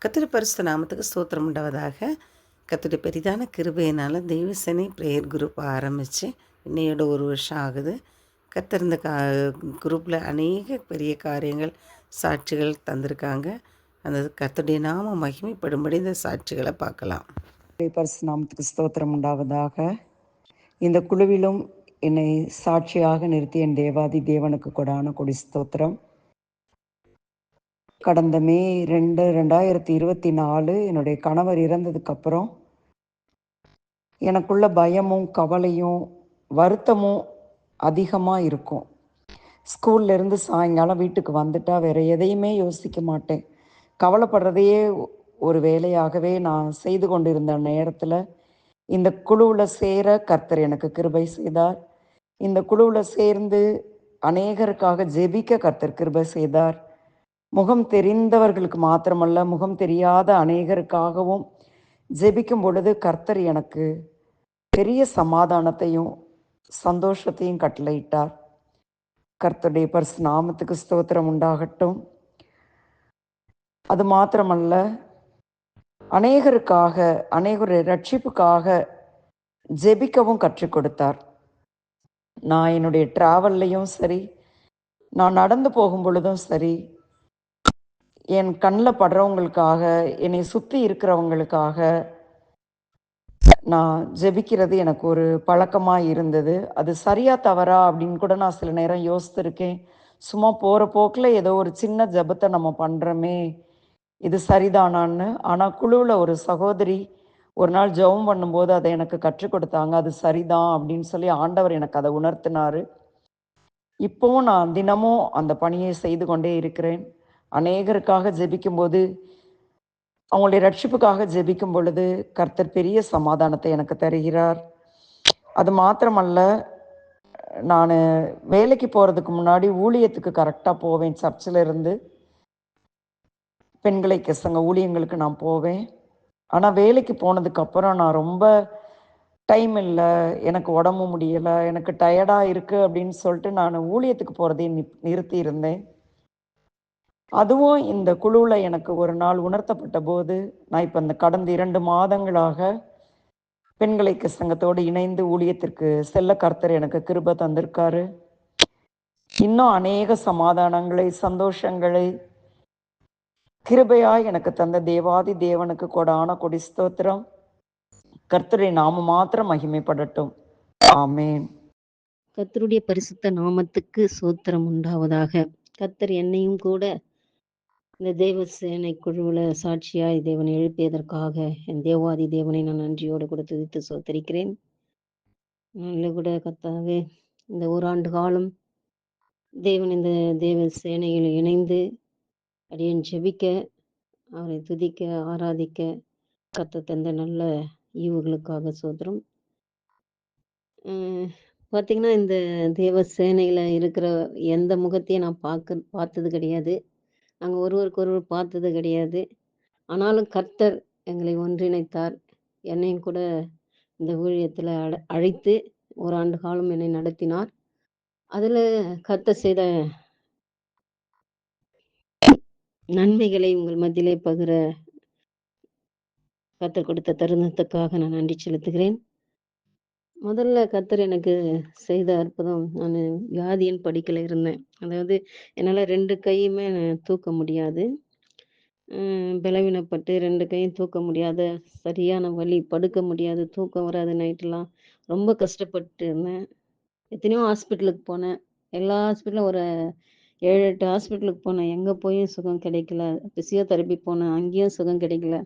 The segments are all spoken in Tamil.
கர்த்தருடைய பரிசுத்த நாமத்துக்கு ஸ்தோத்திரம் உண்டாவதாக. கர்த்தருடைய பெரிதான கிருபையினால் தெய்வசேனை ப்ரேயர் குரூப் ஆரம்பித்து இன்னையோட 1 வருஷம் ஆகுது. கர்த்தர் இந்த குரூப்பில் அநேக பெரிய காரியங்கள் சாட்சிகள் தந்திருக்காங்க. அந்த கர்த்தருடைய நாம மகிமைப்படும்படி இந்த சாட்சிகளை பார்க்கலாம். பரிசுத்த நாமத்துக்கு ஸ்தோத்திரம் உண்டாவதாக. இந்த குழுவிலும் என்னை சாட்சியாக நிறுத்தி என் தேவாதி தேவனுக்கு கொடான கொடி ஸ்தோத்திரம். கடந்த மே 2, 2024 என்னுடைய கணவர் இறந்ததுக்கப்புறம் எனக்குள்ள பயமும் கவலையும் வருத்தமும் அதிகமாக இருக்கும். ஸ்கூல்லேருந்து சாயங்காலம் வீட்டுக்கு வந்துட்டா வேறு எதையுமே யோசிக்க மாட்டேன். கவலைப்படுறதையே ஒரு வேலையாகவே நான் செய்து கொண்டிருந்த நேரத்தில் இந்த குழுவில் சேர கர்த்தர் எனக்கு கிருபை செய்தார். இந்த குழுவில் சேர்ந்து அநேகருக்காக ஜெபிக்க கர்த்தர் கிருபை செய்தார். முகம் தெரிந்தவர்களுக்கு மாத்திரமல்ல, முகம் தெரியாத அநேகருக்காகவும் ஜெபிக்கும் பொழுது கர்த்தர் எனக்கு பெரிய சமாதானத்தையும் சந்தோஷத்தையும் கட்டளையிட்டார். கர்த்தருடைய பரிசுத்த நாமத்துக்கு ஸ்தோத்திரம் உண்டாகட்டும். அது மாத்திரமல்ல, அநேகருக்காக அநேகருடைய ரட்சிப்புக்காக ஜெபிக்கவும் கற்றுக் கொடுத்தார். நான் என்னுடைய ட்ராவல்லையும் சரி, நான் நடந்து போகும் பொழுதும் சரி, என் கண்ணில் படுறவங்களுக்காக, என்னை சுற்றி இருக்கிறவங்களுக்காக நான் ஜெபிக்கிறது எனக்கு ஒரு பழக்கமாக இருந்தது. அது சரியா தவறா அப்படின்னு கூட நான் சில நேரம் யோசித்திருக்கேன். சும்மா போகிற போக்கில் ஏதோ ஒரு சின்ன ஜெபத்தை நம்ம பண்ணுறோமே, இது சரிதானான்னு. ஆனால் குழுவில் ஒரு சகோதரி ஒரு நாள் ஜெபம் பண்ணும்போது அதை எனக்கு கற்றுக் கொடுத்தாங்க. அது சரிதான் அப்படின்னு சொல்லி ஆண்டவர் எனக்கு அதை உணர்த்தினார். இப்போவும் நான் தினமும் அந்த பணியை செய்து கொண்டே இருக்கிறேன். அநேகருக்காக ஜெபிக்கும்போது, அவங்களுடைய ரட்சிப்புக்காக ஜெபிக்கும் பொழுது கர்த்தர் பெரிய சமாதானத்தை எனக்கு தருகிறார். அது மாத்திரமல்ல, நான் வேலைக்கு போகிறதுக்கு முன்னாடி ஊழியத்துக்கு கரெக்டாக போவேன். சர்ச்சில் இருந்து பெண்களை கசங்க ஊழியங்களுக்கு நான் போவேன். ஆனால் வேலைக்கு போனதுக்கப்புறம் நான் ரொம்ப டைம் இல்லை, எனக்கு உடம்பு முடியலை, எனக்கு டயர்டாக இருக்குது அப்படின்னு சொல்லிட்டு நான் ஊழியத்துக்கு போகிறதையும் நிறுத்தி இருந்தேன். அதுவும் இந்த குழுவில் எனக்கு ஒரு நாள் உணர்த்தப்பட்ட போது, நான் இப்போ இந்த கடந்த 2 மாதங்களாக பெண்களை சங்கத்தோடு இணைந்து ஊழியத்திற்கு செல்ல கர்த்தர் எனக்கு கிருபை தந்திருக்காரு. இன்னும் அநேக சமாதானங்களை, சந்தோஷங்களை கிருபையாய் எனக்கு தந்த தேவாதி தேவனுக்கு கொடான கொடி ஸ்தோத்திரம். கர்த்தருடைய நாம மாத்திரம் மகிமைப்படட்டும். ஆமேன். கர்த்தருடைய பரிசுத்த நாமத்துக்கு ஸ்தோத்திரம் உண்டாவதாக. கர்த்தர் என்னையும் கூட இந்த தேவ சேனை குழுவில் சாட்சியாய் தேவனை எழுப்பியதற்காக என் தேவாதி தேவனை நான் நன்றியோடு கூட துதித்து சோத்தரிக்கிறேன். நல்ல கூட கர்த்தாவே, இந்த ஓராண்டு காலம் தேவன் இந்த தேவ சேனையில் இணைந்து அடியேன் ஜெபிக்க, அவரை துதிக்க, ஆராதிக்க கர்த்தர் தந்த நல்ல ஈவுகளுக்காக சோத்திரம். பார்த்திங்கன்னா, இந்த தேவ சேனையில் இருக்கிற எந்த முகத்தையும் நான் பார்த்தது கிடையாது. நாங்கள் ஒருவருக்கொருவர் பார்த்தது கிடையாது. ஆனாலும் கர்த்தர் எங்களை ஒன்றிணைத்தார். என்னையும் கூட இந்த ஊழியத்தில் அழைத்து ஓராண்டு காலம் என்னை நடத்தினார். அதில் கர்த்தர் செய்த நன்மைகளை உங்கள் மத்தியிலே பகிர கர்த்தர் கொடுத்த தருணத்துக்காக நான் நன்றி செலுத்துகிறேன். முதல்ல கர்த்தர் எனக்கு செய்த அற்புதம், நான் வியாதியின் படிக்கல இருந்தேன். அதாவது என்னால் 2 கையுமே தூக்க முடியாது. பலவீனப்பட்டு 2 கையும் தூக்க முடியாத, சரியான வலி, படுக்க முடியாது, தூக்கம் வராது, நைட்டெலாம் ரொம்ப கஷ்டப்பட்டு இருந்தேன். எத்தனையோ ஹாஸ்பிட்டலுக்கு போனேன். எல்லா ஹாஸ்பிட்டலும் ஒரு 7, 8 ஹாஸ்பிட்டலுக்கு போனேன். எங்கே போயும் சுகம் கிடைக்கல. ஃபிசியோதெரப்பி போனேன், அங்கேயும் சுகம் கிடைக்கல.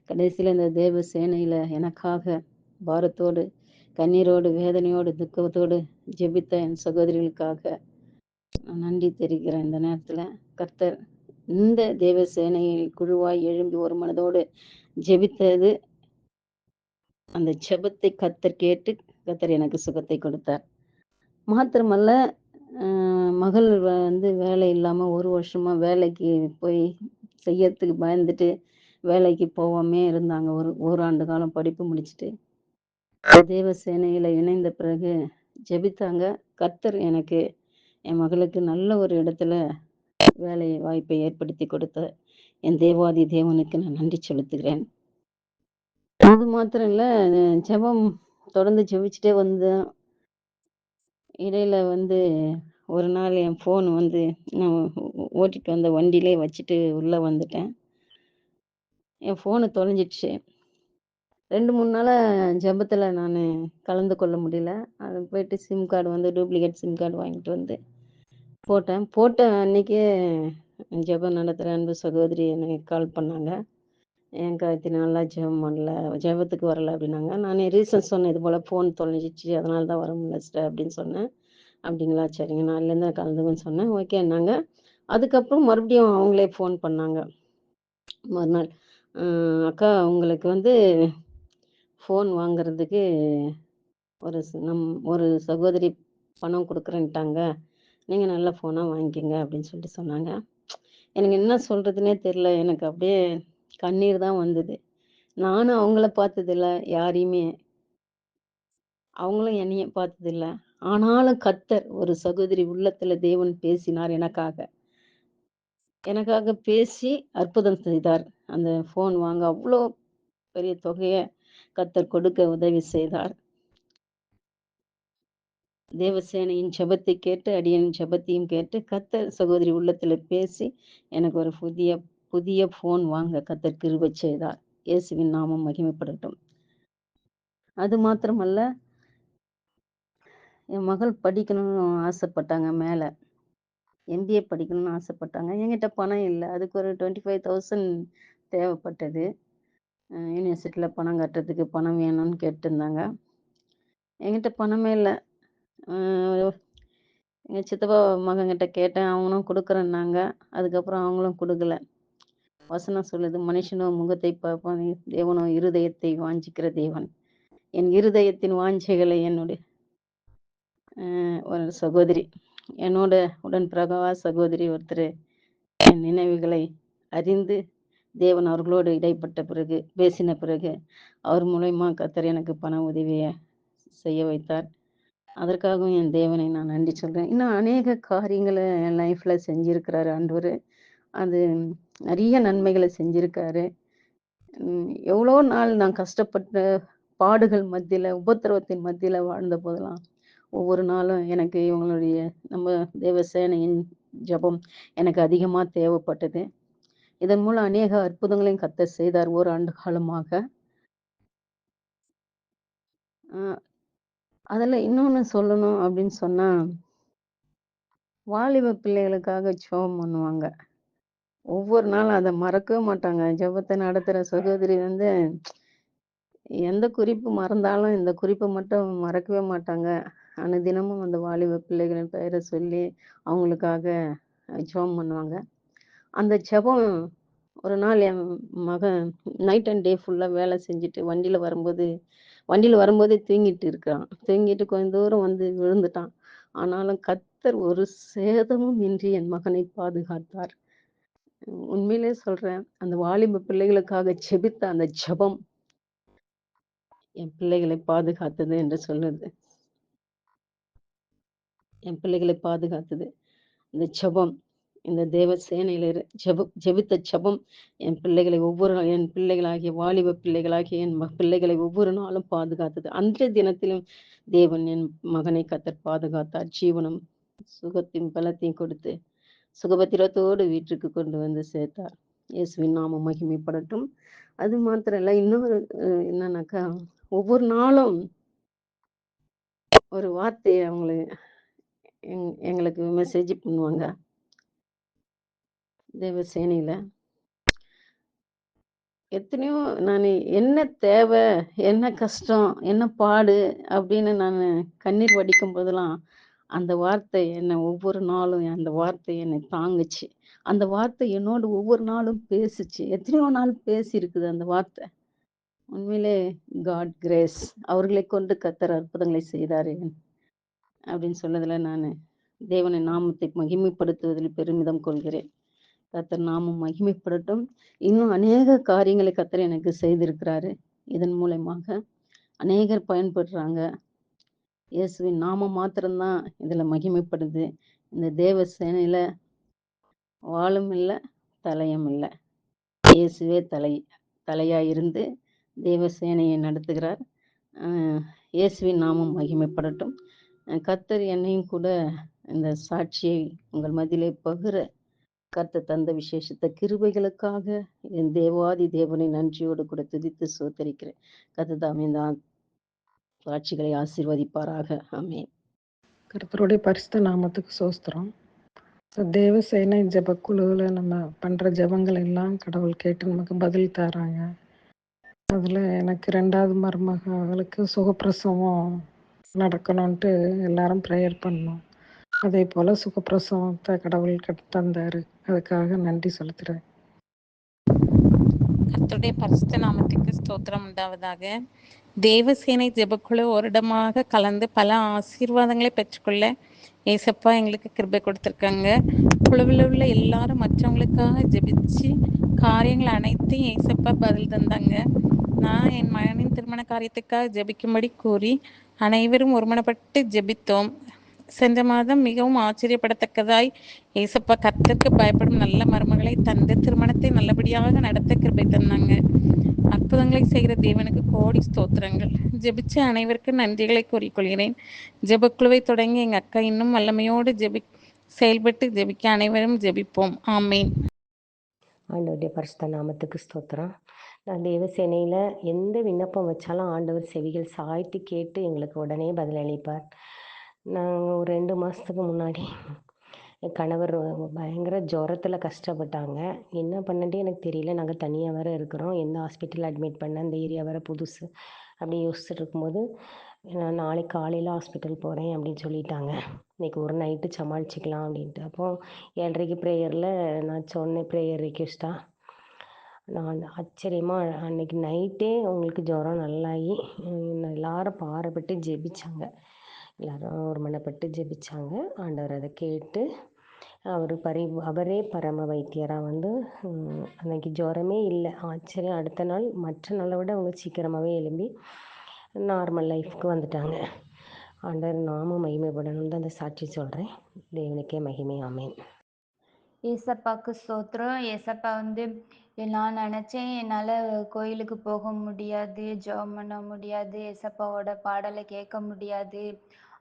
கடைசியில் இந்த தேவ சேனையில் எனக்காக பாரத்தோடு, கண்ணீரோடு, வேதனையோடு, துக்கத்தோடு ஜெபித்த என் சகோதரிகளுக்காக நான் நன்றி தெரிவிக்கிறேன். இந்த நேரத்தில் கர்த்தர் இந்த தேவ சேனையை குழுவாய் எழும்பி ஒரு மனதோடு ஜெபித்தது, அந்த ஜெபத்தை கர்த்தர் கேட்டு கர்த்தர் எனக்கு சுகத்தை கொடுத்தார். மாத்திரமல்ல, மகள் வேலை இல்லாமல் 1 வருஷமாக வேலைக்கு போய் செய்யறதுக்கு பயந்துட்டு வேலைக்கு போகாமே இருந்தாங்க. ஓராண்டு காலம் படிப்பு முடிச்சுட்டு தேவ சேனையில் இணைந்த பிறகு ஜெபித்தாங்க. கர்த்தர் எனக்கு என் மகளுக்கு நல்ல ஒரு இடத்துல வேலை வாய்ப்பை ஏற்படுத்தி கொடுத்தார். என் தேவாதி தேவனுக்கு நான் நன்றி செலுத்துகிறேன். அது மாத்திரம் இல்ல, ஜெபம் தொடர்ந்து ஜெபிச்சுட்டே வந்தேன். இடையில ஒரு நாள் என் ஃபோன் நான் ஓட்டிட்டு வந்த வண்டியிலே வச்சுட்டு உள்ள வந்துட்டேன். என் ஃபோனு தொலைஞ்சிடுச்சு. 2, 3 நாளா ஜெபத்துல கலந்து கொள்ள முடியல. அது போயிட்டு sim card duplicate sim card வாங்கிட்டு போட்டேன். போட்ட அன்னைக்கே ஜெபம் நடத்துற அன்பு சகோதரி எனக்கு கால் பண்ணாங்க. "ஏன்க்கா இத்தன நாளா ஜெபம் பண்ணல, ஜெபத்துக்கு வரல" அப்படின்னாங்க. நானே ரீசன் சொன்னேன். "இது போல ஃபோன் தொலைஞ்சிடுச்சு. அதனால தான் வர முடியல சிஸ்டர்" அப்படின்னு சொன்னேன். "அப்படிங்களா? சரிங்க. நாளைலேருந்து நான் கலந்துக்குவேன்னு" சொன்னேன். ஓகேன்னாங்க. அதுக்கப்புறம் மறுபடியும் அவங்களே ஃபோன் பண்ணாங்க மறுநாள். "அக்கா உங்களுக்கு ஃபோன் வாங்குறதுக்கு ஒரு சகோதரி பணம் குடுக்குறேன்ட்டாங்க. நீங்க நல்ல ஃபோனா வாங்கிக்கங்க" அப்படின்னு சொல்லிட்டு சொன்னாங்க. எனக்கு என்ன சொல்றதுன்னே தெரியல. எனக்கு அப்படியே கண்ணீர் தான் வந்தது. நானும் அவங்கள பார்த்ததில்ல, யாரையுமே. அவங்களும் என்னைய பார்த்ததில்ல. ஆனாலும் கர்த்தர் ஒரு சகோதரி உள்ளத்துல தேவன் பேசினார் எனக்காக. எனக்காக பேசி அற்புதம் செய்தார். அந்த ஃபோன் வாங்க அவ்ளோ பெரிய தொகைய கர்த்தர் கொடுக்க உதவி செய்தார். தேவசேனையின் ஜெபத்தை கேட்டு, அடியேனின் ஜெபத்தையும் கேட்டு, கர்த்தர் சகோதரி உள்ளத்துல பேசி, எனக்கு ஒரு புதிய புதிய ஃபோன் வாங்க கர்த்தர் கிருபை செய்தார். இயேசுவின் நாமம் மகிமைப்படட்டும். அது மாத்திரமல்ல, என் மகள் படிக்கணும்னு ஆசைப்பட்டாங்க மேல. எம்பிஏ படிக்கணும்னு ஆசைப்பட்டாங்க. என்கிட்ட பணம் இல்ல. அதுக்கு ஒரு 25,000 தேவைப்பட்டது. யூனிவர்சிட்டில பணம் கட்டுறதுக்கு பணம் வேணும்னு கேட்டிருந்தாங்க. என்கிட்ட பணமே இல்ல. அ எங்க சித்தப்பா மகன்கிட்ட கேட்டேன். அவங்களும் குடுக்குறேன்னாங்க. அதுக்கப்புறம் அவங்களும் குடுக்கல. வசனம் சொல்லுது, "மனுஷனோ முகத்தை பார்ப்பான், தேவனோ இருதயத்தை வாஞ்சிக்கிற தேவன்." என் இருதயத்தின் வாஞ்சைகளை ஒரு சகோதரி, என்னோட உடன்பிறவா சகோதரி ஒருத்தரு என் நினைவுகளை அறிந்து, தேவன் அவர்களோடு இடைப்பட்ட பிறகு, பேசின பிறகு, அவர் மூலியமா கர்த்தர் எனக்கு பண உதவிய செய்ய வைத்தார். அதற்காகவும் என் தேவனை நான் நன்றி சொல்றேன். இன்னும் அநேக காரியங்கள என் லைஃப்ல செஞ்சிருக்கிறாரு ஆண்டவரு. அது நெறைய நன்மைகள செஞ்சிருக்காரு. எவ்வளோ நாள் நான் கஷ்டப்பட்ட பாடுகள் மத்தியில, உபத்திரவத்தின் மத்தியில வாழ்ந்த போதெல்லாம், ஒவ்வொரு நாளும் எனக்கு இவங்களுடைய நம்ம தேவசேனையின் ஜெபம் எனக்கு அதிகமா தேவைப்பட்டது. இதன் மூலம் அநேக அற்புதங்களையும் கர்த்தர் செய்தார் ஓராண்டு காலமாக. அ அதில இன்னொன்னு சொல்லணும் அப்படின்னு சொன்னா, வாலிப பிள்ளைகளுக்காக ஜெபம் பண்ணுவாங்க. ஒவ்வொரு நாளும் அத மறக்கவே மாட்டாங்க. ஜெபத்த நடத்துற சகோதரி எந்த குறிப்பு மறந்தாலும் இந்த குறிப்ப மட்டும் மறக்கவே மாட்டாங்க. அனுதினமும் அந்த வாலிப பிள்ளைகளின் பெயர சொல்லி அவங்களுக்காக ஜெபம் பண்ணுவாங்க. அந்த ஜெபம் ஒரு நாள் என் மகன் நைட் அண்ட் டே ஃபுல்லா வேலை செஞ்சுட்டு வண்டியில வரும்போதே தூங்கிட்டு இருக்கிறான். தூங்கிட்டு கொஞ்சம் தூரம் விழுந்துட்டான். ஆனாலும் கர்த்தர் ஒரு சேதமும் இன்றி என் மகனை பாதுகாத்தார். உண்மையிலே சொல்றேன். அந்த வாலிப பிள்ளைகளுக்காக ஜெபித்த அந்த ஜெபம் என் பிள்ளைகளை பாதுகாத்தது என்று சொல்லுது. என் பிள்ளைகளை பாதுகாத்தது. இந்த ஜெபம், இந்த தேவ சேனையில ஜெபித்த ஜெபம் என் பிள்ளைகளாகிய வாலிப பிள்ளைகளாகிய பிள்ளைகளை ஒவ்வொரு நாளும் பாதுகாத்தது. அன்றைய தினத்திலும் தேவன் என் மகனை கர்த்தர் பாதுகாத்தார். ஜீவனும், சுகத்தையும், பலத்தையும் கொடுத்து சுகபத்திரத்தோடு வீட்டிற்கு கொண்டு சேர்த்தார். இயேசுவின் நாமம் மகிமைப்படட்டும். அது மாத்திரம் இல்ல, இன்னொரு என்னன்னாக்கா, ஒவ்வொரு நாளும் ஒரு வார்த்தைய எங்களுக்கு மெசேஜ் பண்ணுவாங்க. தேவ சேனையில. எத்தனையோ நானு என்ன தேவை, என்ன கஷ்டம், என்ன பாடு அப்படின்னு கண்ணீர் வடிக்கும் போதெல்லாம், அந்த வார்த்தை ஒவ்வொரு நாளும் அந்த வார்த்தை என்னை தாங்குச்சு. அந்த வார்த்தை என்னோடு ஒவ்வொரு நாளும் பேசுச்சு. எத்தனையோ நாள் பேசியிருக்குது அந்த வார்த்தை. உண்மையிலே காட் கிரேஸ். அவர்களை கொண்டு கர்த்தர் அற்புதங்களை செய்தாரு அப்படின்னு சொன்னதுல தேவனின் நாமத்தை மகிமைப்படுத்துவதில் பெருமிதம் கொள்கிறேன். கர்த்தர் நாமம் மகிமைப்படட்டும். இன்னும் அநேக காரியங்களை கர்த்தர் எனக்கு செய்திருக்கிறாரு. இதன் மூலமாக அநேகர் பயன்படுறாங்க. இயேசுவின் நாமம் மாத்திரம் தான் இதுல மகிமைப்படுது. இந்த தேவ சேனையில வாலும் இல்ல, தலையும் இல்ல. இயேசுவே தலையாய் இருந்து தேவசேனையை நடத்துகிறார். இயேசுவின் நாமம் மகிமைப்படட்டும். கர்த்தர் என்னையும் கூட இந்த சாட்சியை உங்கள் மத்தியிலே பகிர கர்த்தர் தந்த விசேஷித்த கிருபைகளுக்காக என் தேவாதி தேவனை நன்றியோடு கூட துதித்து ஸ்தோத்தரிக்கிறேன். கர்த்தர் தாமே இந்த சாட்சிகளை ஆசீர்வதிப்பாராக. ஆமென். கர்த்தருடைய பரிசுத்த நாமத்துக்கு சோஸ்திரம். தேவசேனை ஜெபக்குழுவில் நம்ம பண்ணுற ஜெபங்கள் எல்லாம் கடவுள் கேட்டு நமக்கு பதில் தராங்க. அதில் எனக்கு 2வது மருமகளுக்கு சுகப்பிரசவம் நடக்கணும்ன்ட்டு எல்லாரும் ப்ரேயர் பண்ணோம். அதே போல் சுகப்பிரசவத்தை கடவுள் தந்தார். அதுக்காக நன்றி செலுத்துகிறேன். கர்த்தருடைய பரிசுத்த நாமத்துக்கு ஸ்தோத்திரம் உண்டாவதாக. தேவசேனை ஜெபக்குழு வருடமாக கலந்து பல ஆசீர்வாதங்களை பெற்றுக்கொள்ள ஏசப்பா எங்களுக்கு கிருபை கொடுத்துருக்காங்க. குழுவில் உள்ள எல்லாரும் மற்றவங்களுக்காக ஜெபிச்சு காரியங்கள் அனைத்தையும் ஏசப்பா பதில் தந்தாங்க. நான் என் மகனின் திருமண காரியத்துக்காக ஜெபிக்கும்படி கூறி அனைவரும் ஒருமனப்பட்டு ஜெபித்தோம். சென்ற மாதம் மிகவும் ஆச்சரியப்படத்தக்கதாய் ஏசப்பா கர்த்தருக்கு பயப்படும் நல்ல மருமகளை தந்து திருமணத்தை நல்லபடியாக நடத்த கிருபை தந்தாங்க. அற்புதங்களை செய்கிற தேவனுக்கு கோடி ஸ்தோத்திரங்கள். ஜெபிச்ச அனைவருக்கும் நன்றிகளை கூறிக்கொள்கிறேன். ஜெபக்குழுவை தொடங்கி எங்கள் அக்கா இன்னும் வல்லமையோடு செயல்பட்டு ஜெபிக்க அனைவரும் ஜெபிப்போம். ஆமேன். ஆண்டவருடைய பரிசுத்த நாமத்துக்கு ஸ்தோத்திரம். நான் தேவசேனையில் எந்த விண்ணப்பம் வச்சாலும் ஆண்டவர் செவிகள் சாய்த்து கேட்டு எங்களுக்கு உடனே பதிலளிப்பார். நாங்கள் ஒரு 2 மாதத்துக்கு முன்னாடி என் கணவர் பயங்கர ஜுரத்தில் கஷ்டப்பட்டாங்க. என்ன பண்ணட்டு எனக்கு தெரியல. நாங்கள் தனியாக வேறு இருக்கிறோம். எந்த ஹாஸ்பிட்டல் அட்மிட் பண்ண, இந்த ஏரியா வேறு புதுசு அப்படி யோசிச்சுட்டு இருக்கும்போது நான் நாளைக்கு காலையில் ஹாஸ்பிட்டல் போகிறேன் அப்படின்னு சொல்லிட்டாங்க. இன்றைக்கி ஒரு நைட்டு சமாளிச்சிக்கலாம் அப்படின்ட்டு. அப்போது 7:30 ப்ரேயரில் நான் சொன்னேன், ப்ரேயர் ரிக்வெஸ்ட்டாக. நான் ஆச்சரியமாக அன்றைக்கி நைட்டே அவங்களுக்கு ஜுரம் நல்லாகி எல்லாரும் பாரப்பட்டு ஜெபிச்சாங்க. எல்லாரும் ஒரு மனப்பட்டு ஜெபிச்சாங்க. ஆண்டவர் அதை கேட்டு அவரே பரம வைத்தியராக வந்து அன்றைக்கி ஜுரமே இல்லை. ஆச்சரியம். அடுத்த நாள் மற்ற நாளை விட அவங்க சீக்கிரமாகவே எழும்பி நார்மல் லைஃப்க்கு வந்துட்டாங்க. ஆண்டவர் நாம மகிமைப்படணும்னு தான் அந்த சாட்சி சொல்கிறேன். தேவனுக்கே மகிமை. ஆமேன். ஏசப்பாவுக்கு ஸ்தோத்திரம். ஏசப்பா வந்து நான் நினச்சேன் என்னால் கோயிலுக்கு போக முடியாது, ஜெபம் பண்ண முடியாது, ஏசப்பாவோட பாடலை கேட்க முடியாது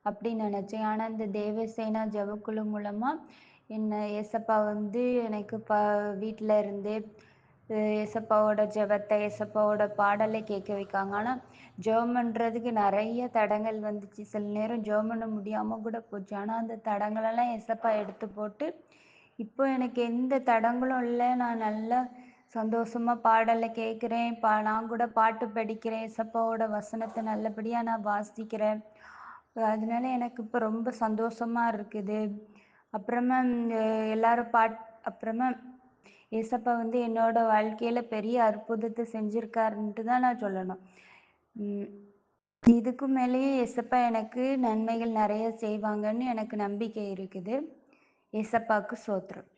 அப்படின்னு நினச்சேன். ஆனால் இந்த தேவசேனா ஜெபக்குழு மூலமாக ஏசப்பா வந்து எனக்கு வீட்டில் இருந்தே ஏசப்பாவோட ஜெபத்தை, ஏசப்பாவோட பாடலை கேட்க வைக்காங்க. ஆனால் ஜெபம் பண்ணுறதுக்கு நிறைய தடங்கள் வந்துச்சு. சில நேரம் ஜெபம் பண்ண முடியாமல் கூட போச்சு. ஆனால் அந்த தடங்களெல்லாம் ஏசப்பா எடுத்து போட்டு இப்போ எனக்கு எந்த தடங்களும் இல்லை. நான் நல்லா சந்தோஷமாக பாடலை கேட்குறேன். நான் கூட பாட்டு படிக்கிறேன். ஏசப்பாவோட வசனத்தை நல்லபடியாக நான் வாசிக்கிறேன். அதனால எனக்கு இப்போ ரொம்ப சந்தோஷமாக இருக்குது. அப்புறமா எல்லாரும் அப்புறமா ஏசப்பா வந்து என்னோட வாழ்க்கையில் பெரிய அற்புதத்தை செஞ்சுருக்காருன்ட்டு தான் நான் சொல்லணும். இதுக்கு மேலேயே ஏசப்பா எனக்கு நன்மைகள் நிறைய செய்வாங்கன்னு எனக்கு நம்பிக்கை இருக்குது. ஏசப்பாவுக்கு ஸ்தோத்திரம்.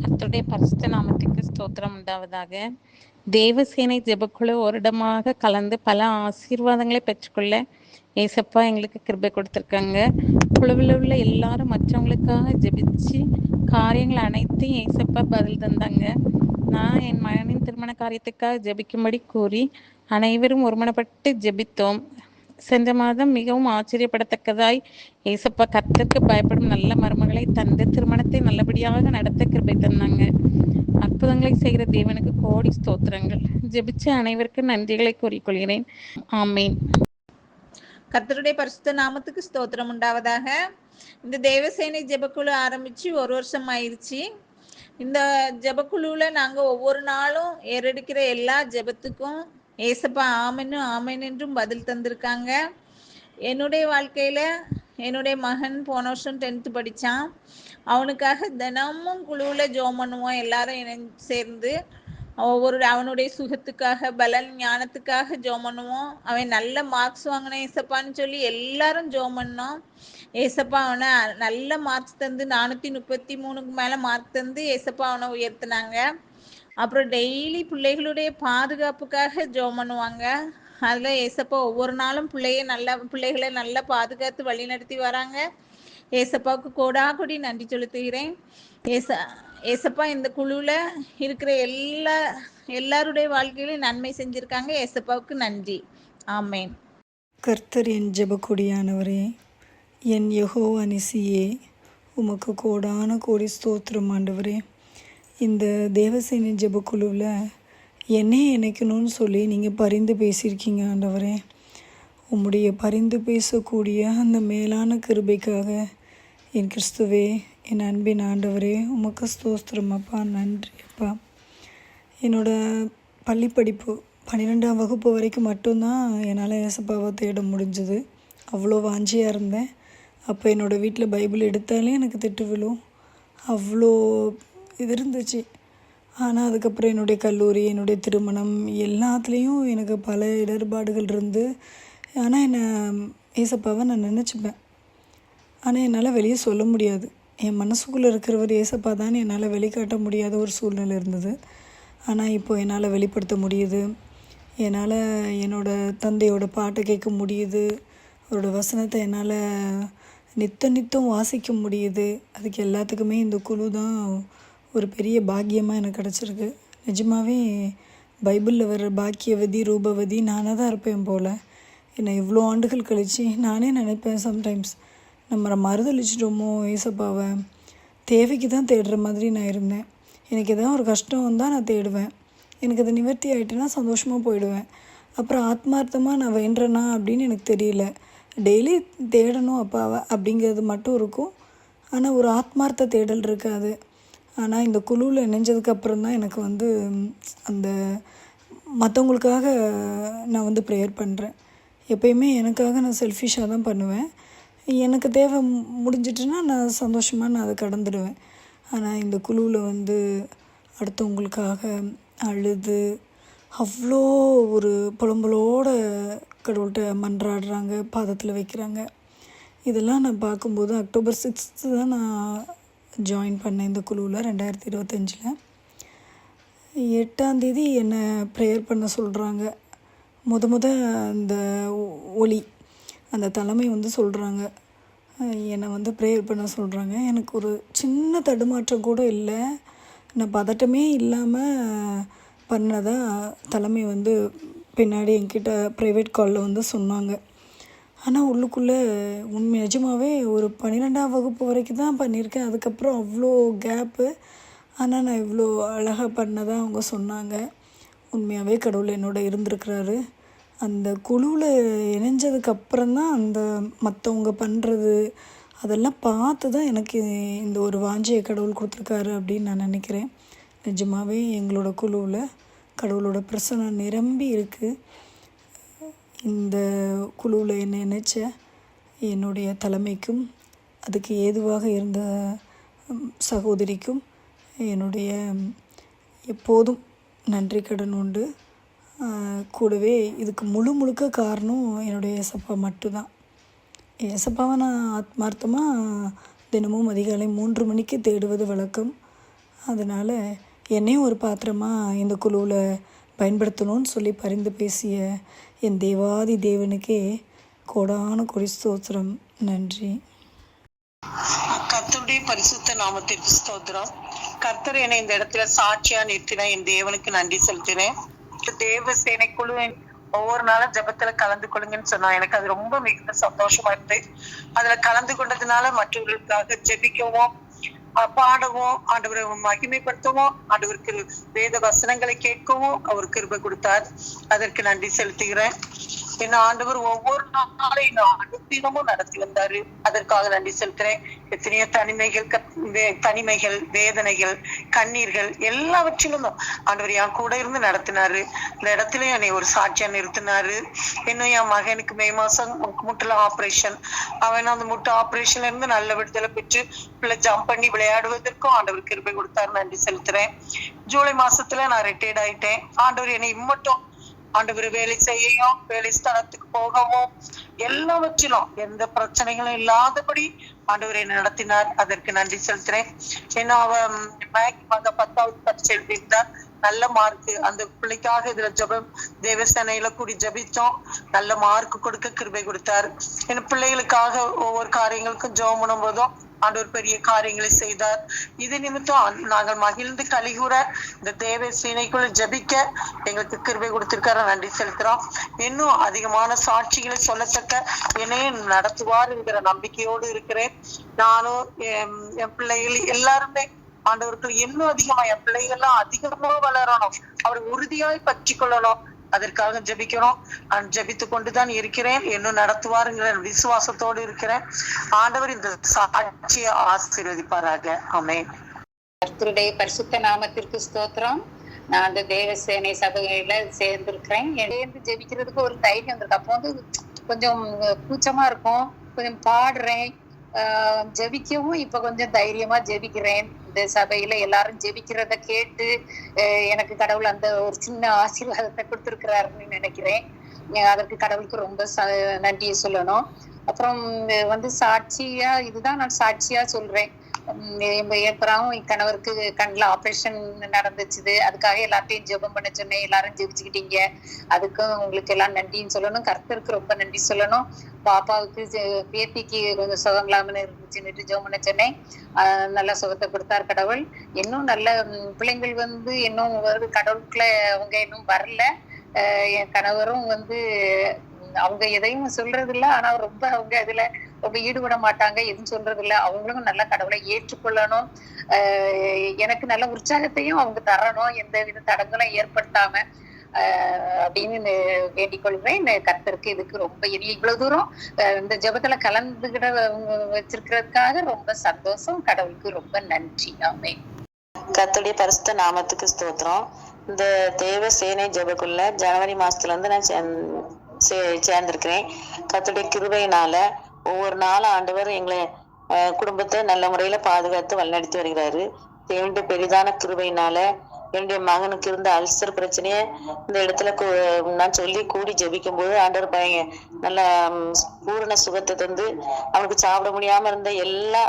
கர்த்தருடைய பரிசுத்த நாமத்துக்கு ஸ்தோத்திரம் உண்டாவதாக. தேவசேனை ஜெபக்குழு வருடமாக கலந்து பல ஆசீர்வாதங்களை பெற்றுக்கொள்ள ஏசப்பா எங்களுக்கு கிருபை கொடுத்துருக்காங்க. குழுவில் உள்ள எல்லாரும் மற்றவங்களுக்காக ஜெபிச்சு காரியங்கள் அனைத்தையும் ஏசப்பா பதில் தந்தாங்க. நான் என் மகனின் திருமண காரியத்துக்காக ஜெபிக்கும்படி கூறி அனைவரும் ஒருமனப்பட்டு ஜெபித்தோம். சென்ற மாதம் மிகவும் ஆச்சரியப்படத்தக்கதாய் ஏசப்பா கர்த்தருக்கு பயப்படும் நல்ல மருமகளை தந்து திருமணத்தை நல்லபடியாக நடத்த கிருபை தந்தாங்க. அற்புதங்களை செய்கிற தேவனுக்கு கோடி ஸ்தோத்திரங்கள். ஜெபிச்ச அனைவருக்கும் நன்றிகளை கூறிக்கொள்கிறேன். ஆமேன். கர்த்தருடைய பரிசுத்த நாமத்துக்கு ஸ்தோத்திரம் உண்டாவதாக. இந்த தேவசேனை ஜெபக்குழு ஆரம்பித்து 1 வருஷம் ஆயிடுச்சு. இந்த ஜெபக்குழுவில் நாங்கள் ஒவ்வொரு நாளும் ஏறெடுக்கிற எல்லா ஜெபத்துக்கும் ஏசப்பா ஆமென்னு ஆமென் என்றும் பதில் தந்திருக்காங்க. என்னுடைய வாழ்க்கையில் என்னுடைய மகன் போன வருஷம் 10th படித்தான். அவனுக்காக தினமும் குழுவில் ஜெபம் பண்ணுவோம். எல்லாரும் இணைந்து சேர்ந்து அவனுடைய சுகத்துக்காக, பலன் ஞானத்துக்காக ஜெபம் பண்ணுவோம். அவன் நல்ல மார்க்ஸ் வாங்கின ஏசப்பான்னு சொல்லி எல்லாரும் ஜெபம் பண்ணோம். ஏசப்பா அவனை நல்ல மார்க்ஸ் தந்து 433க்கு மேலே மார்க் தந்து ஏசப்பா அவனை உயர்த்தினாங்க. அப்புறம் டெய்லி பிள்ளைகளுடைய பாதுகாப்புக்காக ஜெபம் பண்ணுவாங்க. அதில் ஏசப்பா ஒவ்வொரு நாளும் பிள்ளைகளை நல்லா பாதுகாத்து வழி நடத்தி வராங்க. ஏசப்பாவுக்கு கோடாகொடி நன்றி செலுத்துகிறேன். ஏசப்பா இந்த குழுவில் இருக்கிற எல்லாருடைய வாழ்க்கையிலும் நன்மை செஞ்சுருக்காங்க. ஏசப்பாவுக்கு நன்றி. ஆமேன். கர்த்தர் என் ஜெபக்கொடியானவரே, என் யெகோவா நிசியே, உமக்கு கோடான கோடி ஸ்தோத்திரம் ஆண்டவரே. இந்த தேவசேனை ஜெபக்குழுவில் என்னையே இணைக்கணும்னு சொல்லி நீங்கள் பரிந்து பேசியிருக்கீங்க ஆண்டவரே. உம்முடைய பரிந்து பேசக்கூடிய அந்த மேலான கிருபைக்காக என் கிறிஸ்துவே, என் அன்பின் ஆண்டவரே, உமக்கு ஸ்தோத்திரம் அப்பா, நன்றி அப்பா. என்னோடய பள்ளி படிப்பு 12ஆம் வகுப்பு வரைக்கும் மட்டும்தான் என்னால் ஏசப்பாவை தேட முடிஞ்சுது. அவ்வளோ வாஞ்சியாக இருந்தேன். அப்போ என்னோடய வீட்டில் பைபிள் எடுத்தாலே எனக்கு திட்டு விழும், அவ்வளோ இது இருந்துச்சு. ஆனால் அதுக்கப்புறம் என்னுடைய கல்லூரி, என்னுடைய திருமணம் எல்லாத்துலேயும் எனக்கு பல இடர்பாடுகள் இருந்து, ஆனால் ஏசப்பாவை நான் நினச்சிப்பேன். ஆனால் என்னால் வெளியே சொல்ல முடியாது. என் மனசுக்குள்ளே இருக்கிறவர் ஏசப்பா தான் என்னால் வெளிக்காட்ட முடியாத ஒரு சூழ்நிலை இருந்தது. ஆனால் இப்போது என்னால் வெளிப்படுத்த முடியுது. என்னால் என்னோடய தந்தையோட பாட்டை கேட்க முடியுது. அவரோட வசனத்தை என்னால் நித்தம் வாசிக்க முடியுது. அதுக்கு எல்லாத்துக்குமே இந்த குழு தான் ஒரு பெரிய பாக்கியமாக எனக்கு கிடச்சிருக்கு. நிஜமாகவே பைபிளில் வர்ற பாக்கியவதி, ரூபவதி நானாக தான் இருப்பேன் போல். என்னை இவ்வளோ ஆண்டுகள் கழித்து நானே நினைப்பேன், சம்டைம்ஸ் நம்ம மறுதளிச்சிட்டோமோ ஏசப்பாவை. தேவைக்கு தான் தேடுற மாதிரி நான் இருந்தேன். எனக்கு எதாவது ஒரு கஷ்டம் வந்தால் நான் தேடுவேன். எனக்கு அது நிவர்த்தி ஆகிட்டுனா சந்தோஷமாக போயிடுவேன். அப்புறம் ஆத்மார்த்தமாக நான் வேண்டுறேனா அப்படின்னு எனக்கு தெரியல. டெய்லி தேடணும் அப்பாவை அப்படிங்கிறது மட்டும் இருக்கும். ஆனால் ஒரு ஆத்மார்த்த தேடல் இருக்காது. ஆனால் இந்த குழுவில் இணைஞ்சதுக்கப்புறம் தான் எனக்கு அந்த மற்றவங்களுக்காக நான் ப்ரேயர் பண்ணுறேன். எப்பயுமே எனக்காக நான் செல்ஃபிஷாக தான் பண்ணுவேன். எனக்கு தேவை முடிஞ்சிட்டுன்னா நான் சந்தோஷமாக நான் அதை கடந்துடுவேன். ஆனால் இந்த குழுவில் அடுத்தவங்களுக்காக அழுது அவ்வளோ ஒரு புலம்பலோட கடவுள்கிட்ட மன்றாடுறாங்க, பாதத்தில் வைக்கிறாங்க. இதெல்லாம் நான் பார்க்கும்போது அக்டோபர் 6 தான் நான் ஜாயின் பண்ணேன் இந்த குழுவில் 2025. 8ஆம் தேதி என்னை ப்ரேயர் பண்ண சொல்கிறாங்க. அந்த ஒலி அந்த தலைமை சொல்கிறாங்க, என்னை ப்ரேயர் பண்ண சொல்கிறாங்க. எனக்கு ஒரு சின்ன தடுமாற்றம் கூட இல்லை. நான் பதட்டமே இல்லாமல் பண்ணதாக தலைமை பின்னாடி என்கிட்ட ப்ரைவேட் காலில் சொன்னாங்க. ஆனால் உள்ளுக்குள்ளே நிஜமாகவே ஒரு 12ஆம் வகுப்பு வரைக்கும் தான் பண்ணியிருக்கேன். அதுக்கப்புறம் அவ்வளோ கேப்பு. ஆனால் நான் இவ்வளோ அழகாக பண்ணதாக அவங்க சொன்னாங்க. உண்மையாகவே கடவுள் என்னோட இருந்திருக்கிறாரு. அந்த குழுவில் இணைஞ்சதுக்கப்புறம் தான் அந்த மற்றவங்க பண்ணுறது அதெல்லாம் பார்த்து தான் எனக்கு இந்த ஒரு வாஞ்சியை கடவுள் கொடுத்துருக்காரு அப்படின்னு நான் நினைக்கிறேன். நிஜமாகவே எங்களோட குழுவில் கடவுளோட பிரசன்னம் நிரம்பி இருக்குது. இந்த குழுவில் என்னை நினச்ச என்னுடைய தலைமைக்கும் அதுக்கு ஏதுவாக இருந்த சகோதரிக்கும் என்னுடைய எப்போதும் நன்றி கடன் உண்டு. கூடவே இதுக்கு முழுக்க காரணம் என்னுடைய ஏசப்பா மட்டும்தான். ஏசப்பாவை நான் ஆத்மார்த்தமாக தினமும் அதிகாலை 3 மணிக்கு தேடுவது வழக்கம். அதனால் என்னையும் ஒரு பாத்திரமாக இந்த குழுவில் பயன்படுத்தணும்னு சொல்லி பரிந்து பேசிய என் தேவாதி தேவனுக்கே கோடான கொடி ஸ்தோத்திரம். நன்றி. கர்த்தருடைய பரிசுத்த நாமத்திற்கு ஸ்தோத்திரம். கர்த்தர் என்னை இந்த இடத்துல சாட்சியா நிறுத்தின என் தேவனுக்கு நன்றி செலுத்தினேன். தேவ சேனை குழு ஒவ்வொரு நாளும் ஜெபத்துல கலந்து கொள்ளுங்கன்னு சொன்னா எனக்கு அது ரொம்ப மிகுந்த சந்தோஷமா இருக்கு. அதுல கலந்து கொண்டதுனால மற்றவர்களுக்காக ஜெபிக்கவும், பாடவும், ஆண்டவரை மகிமைப்படுத்தவும், ஆண்டவருக்கு வேத வசனங்களை கேட்கவும் அவர் கிருபை கொடுத்தார். அதற்கு நன்றி செலுத்துகிறேன். என்ன ஆண்டவர் ஒவ்வொரு நாளையும் அனுதினமும் நடத்தி வந்தாரு. அதற்காக நன்றி செலுத்துறேன். எத்தனையோ தனிமைகள், வேதனைகள், கண்ணீர்கள் எல்லாவற்றிலும் ஆண்டவர் என் கூட இருந்து நடத்தினாரு. இந்த இடத்துல என்னை ஒரு சாட்சியா நிறுத்தினாரு. இன்னும் என் மகனுக்கு மே மாசம் முட்டுல ஆப்ரேஷன். அவன் அந்த முட்டு ஆப்ரேஷன்ல இருந்து நல்ல விடுதலை பெற்று பிள்ளை ஜம்ப் பண்ணி விளையாடுவதற்கும் ஆண்டவர் கிருபை கொடுத்தாரு. நன்றி செலுத்துறேன். ஜூலை மாசத்துல நான் ரிட்டையர்ட் ஆயிட்டேன். ஆண்டவர் என்னை இம்மட்டும் ஆண்டவர் வேலை செய்யவும், வேலை ஸ்தலத்துக்கு போகவும், எல்லாவற்றிலும் எந்த பிரச்சனைகளும் இல்லாதபடி ஆண்டவரை நடத்தினார். அதற்கு நன்றி செலுத்துறேன். ஏன்னா அவன் மக 10வது பரீட்சை எழுதியிருந்தார். நல்ல மார்க். அந்த பிள்ளைக்காக இதுல தேவசேனையில கூடி ஜபிச்சோம். நல்ல மார்க் கொடுக்க கிருபை கொடுத்தார். என் பிள்ளைகளுக்காக ஒவ்வொரு காரியங்களுக்கும் ஜெபம் பண்ணும் போதும் ஆண்டவர் பெரிய காரியங்களை செய்தார். இது நிமித்தம் நாங்கள் மகிழ்ந்து கலிகூற இந்த தேவ சேனைக்குள்ள ஜபிக்க எங்களுக்கு கிருபை கொடுத்திருக்காரு, நன்றி செலுத்துறோம். இன்னும் அதிகமான சாட்சிகளை சொல்லத்தக்க என்னையே நடத்துவார் என்கிற நம்பிக்கையோடு இருக்கிறேன். நானும் என் பிள்ளைகள் எல்லாருமே ஆண்டவர்கள் இன்னும் அதிகமா, என் பிள்ளைகள்லாம் அதிகமா வளரணும், அவரை உறுதியாய் பற்றி கொள்ளணும், அதற்காக ஜபிக்கிறோம். நான் ஜபித்து கொண்டுதான் இருக்கிறேன். இன்னும் நடத்துவாருங்கிற விசுவாசத்தோடு இருக்கிறேன். ஆண்டவர் இந்த சாட்சியை ஆசீர்வதிப்பாராக. ஆமென். கர்த்தருடைய பரிசுத்த நாமத்திற்கு ஸ்தோத்திரம். நான் அந்த தேவசேனை சபையில சேர்ந்திருக்கிறேன். சேர்ந்து ஜெபிக்கிறதுக்கு ஒரு தைரியம் வந்திருக்கு. அப்போ வந்து கொஞ்சம் கூச்சமா இருக்கும், கொஞ்சம் பாடுறேன், ஜெபிக்கவும் இப்ப கொஞ்சம் தைரியமா ஜெபிக்கிறேன். இந்த சபையில எல்லாரும் ஜெபிக்கிறத கேட்டு எனக்கு கடவுள் அந்த ஒரு சின்ன ஆசீர்வாதத்தை கொடுத்திருக்கிறாருன்னு நினைக்கிறேன். அதற்கு கடவுளுக்கு ரொம்ப நன்றியை சொல்லணும். அப்புறம் வந்து சாட்சியா, இதுதான் நான் சாட்சியா சொல்றேன். அப்புறம் என் கணவருக்கு கண்ணில் ஆப்ரேஷன் நடந்துச்சு. அதுக்காக எல்லாத்தையும் ஜெபம் பண்ண சொன்னேன். எல்லாரும் ஜெபிச்சுக்கிட்டீங்க. அதுக்கும் உங்களுக்கு எல்லாம் நன்றின்னு சொல்லணும். கர்த்தருக்கு ரொம்ப நன்றி சொல்லணும். பாப்பாவுக்கு பேத்திக்கு கொஞ்சம் சுகங்களாமன்னு இருந்துச்சுன்னுட்டு ஜெபம் பண்ண சொன்னேன். நல்ல சுகத்தை கொடுத்தார் கடவுள். இன்னும் நல்ல பிள்ளைங்கள் வந்து இன்னும் கடவுளுக்குள்ள அவங்க இன்னும் வரல. என் கணவரும் வந்து அவங்க எதையும் சொல்றது இல்லை, ஆனா ரொம்ப அவங்க இதுல ரொம்ப ஈடுபட மாட்டாங்க, எதுவும் சொல்றது இல்லை. அவங்களும் நல்ல கடவுளை ஏற்றுக்கொள்ளணும். எனக்கு நல்ல உற்சாகத்தையும் அவங்க தரணும், எந்த வித தடங்களும் ஏற்படுத்தாம அப்படின்னு வேண்டிக் கொள்வேன். கர்த்தருக்கு இதுக்கு ரொம்ப இவ்வளவு தூரம் இந்த ஜெபத்துல கலந்துகிட வச்சிருக்கிறதுக்காக ரொம்ப சந்தோஷம். கடவுளுக்கு ரொம்ப நன்றி. ஆமென். கர்த்தருடைய பரிசுத்த நாமத்துக்கு ஸ்தோத்திரம். இந்த தேவ சேனை ஜெபக்குள்ள ஜனவரி மாசத்துல இருந்து நான் சேர்ந்திருக்கிறேன். கர்த்தருடைய கிருபையினால ஒவ்வொரு நாளும் ஆண்டவர் எங்களை குடும்பத்தை நல்ல முறையில பாதுகாத்து வழிநடத்தி வருகிறாரு. தேவனுடைய பெரிதான கிருபையினால என்னுடைய மகனுக்கு இருந்த அல்சர் பிரச்சனைய இந்த இடத்துல நான் சொல்லி கூடி ஜெபிக்கும் போது ஆண்டவர் நல்ல பூரண சுகத்தை தந்து அவனுக்கு சாப்பிட முடியாம இருந்த எல்லா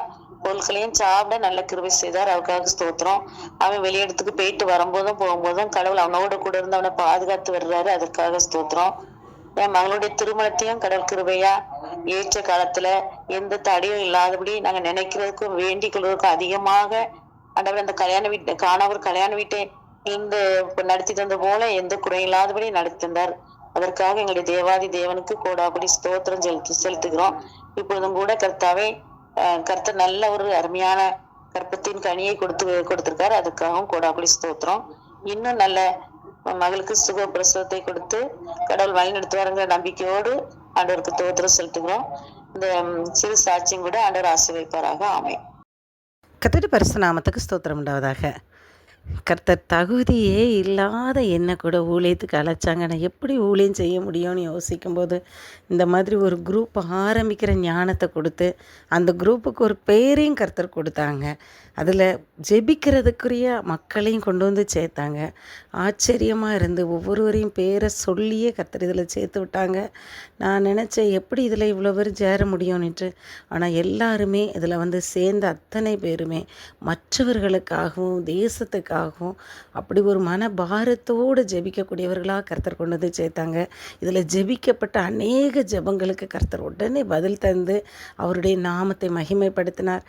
பொருட்களையும் சாப்பிட நல்ல கிருபை செய்தார். அவருக்காக ஸ்தோத்திரம். அவன் வெளியிடத்துக்கு போயிட்டு வரும்போதும் போகும்போதும் கடவுள் அவனோட கூட இருந்து அவனை பாதுகாத்து வர்றாரு. அதற்காக ஸ்தோத்திரம். என் மகளுடைய திருமணத்தையும் கடவுள் கிருபையா ஏற்ற காலத்துல எந்த தடையும் இல்லாதபடி நாங்க நினைக்கிறதுக்கும் வேண்டிக் கொள்வதற்கும் அதிகமாக ஆண்டவர் அந்த கல்யாண வீட்டை இந்த நடத்தி தந்த போல எந்த குறை இல்லாதபடி நடத்தி தந்தார். அதற்காக எங்களுடைய தேவாதி தேவனுக்கு கோடாபடி ஸ்தோத்திரம் செலுத்துகிறோம். இப்பொழுதும் கூட கர்த்தர் நல்ல ஒரு அருமையான கற்பத்தின் கனியை கொடுத்திருக்காரு. அதுக்காகவும் கோடாபடி ஸ்தோத்திரம். இன்னும் நல்ல மகளுக்கு சுக பிரசவத்தை கொடுத்து கடவுள் வழி நடத்துவாருங்கிற நம்பிக்கையோடு ஆண்டவருக்கு ஸ்தோத்திரம் செலுத்துகிறோம். இந்த சிறு சாட்சியும் கூட ஆண்டவர் ஆசீர்வதிப்பாராக. ஆமென். கர்த்தருடைய பரிசுத்த நாமத்துக்கு ஸ்தோத்திரம் உண்டாவதாக. கர்த்தர் தகுதியே இல்லாத என்னை கூட ஊழியத்துக்கு அழைச்சாங்க. நான் எப்படி ஊழியம் செய்ய முடியும்னு யோசிக்கும்போது இந்த மாதிரி ஒரு குரூப் ஆரம்பிக்கிற ஞானத்தை கொடுத்து அந்த குரூப்புக்கு ஒரு பேரையும் கர்த்தர் கொடுத்தாங்க. அதில் ஜெபிக்கிறதுக்குரிய மக்களையும் கொண்டு வந்து சேர்த்தாங்க. ஆச்சரியமாக இருந்து ஒவ்வொருவரையும் பேரை சொல்லியே கர்த்தர் இதில் சேர்த்து விட்டாங்க. நான் நினச்சேன் எப்படி இதில் இவ்வளோ பேர் சேர முடியும்னுட்டு. ஆனால் எல்லாருமே இதில் வந்து சேர்ந்த அத்தனை பேருமே மற்றவர்களுக்காகவும் தேசத்துக்காகவும் அப்படி ஒரு மனபாரத்தோடு ஜெபிக்கக்கூடியவர்களாக கர்த்தர் கொண்டு வந்து சேர்த்தாங்க. இதில் ஜெபிக்கப்பட்ட அநேக ஜெபங்களுக்கு கர்த்தர் உடனே பதில் தந்து அவருடைய நாமத்தை மகிமைப்படுத்தினார்.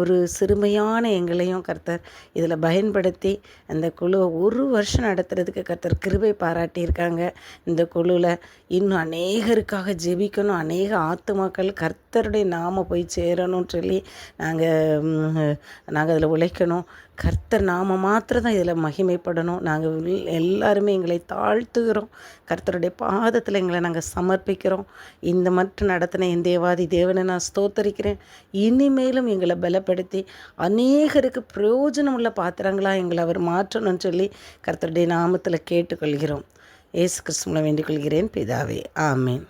ஒரு சிறுமையான எங்களையும் கர்த்தர் இதில் பயன்படுத்தி அந்த குழுவை 1 வருஷம் நடத்துறதுக்கு கர்த்தர் கிருபை பாராட்டியிருக்காங்க. இந்த குழுவில் இன்னும் அநேகருக்காக ஜெபிக்கணும், அநேக ஆத்துமாக்கள் கர்த்தருடைய நாம போய் சேரணும்னு சொல்லி நாங்கள் அதில் உழைக்கணும். கர்த்தர் நாம மாத்திரம் தான் இதில் மகிமைப்படணும். நாங்கள் எல்லாருமே எங்களை தாழ்த்துகிறோம். கர்த்தருடைய பாதத்தில் எங்களை நாங்கள் சமர்ப்பிக்கிறோம். இந்த மட்டும் நடத்தின என் தேவாதி தேவனை நான் ஸ்தோத்தரிக்கிறேன். இனிமேலும் எங்களை பலப்படுத்தி அநேகருக்கு பிரயோஜனம் உள்ள பாத்திரங்களாக எங்களை அவர் மாற்றணும்னு சொல்லி கர்த்தருடைய நாமத்தில் கேட்டுக்கொள்கிறோம். இயேசு கிறிஸ்துவில வேண்டிக் கொள்கிறேன் பிதாவே. ஆமேன்.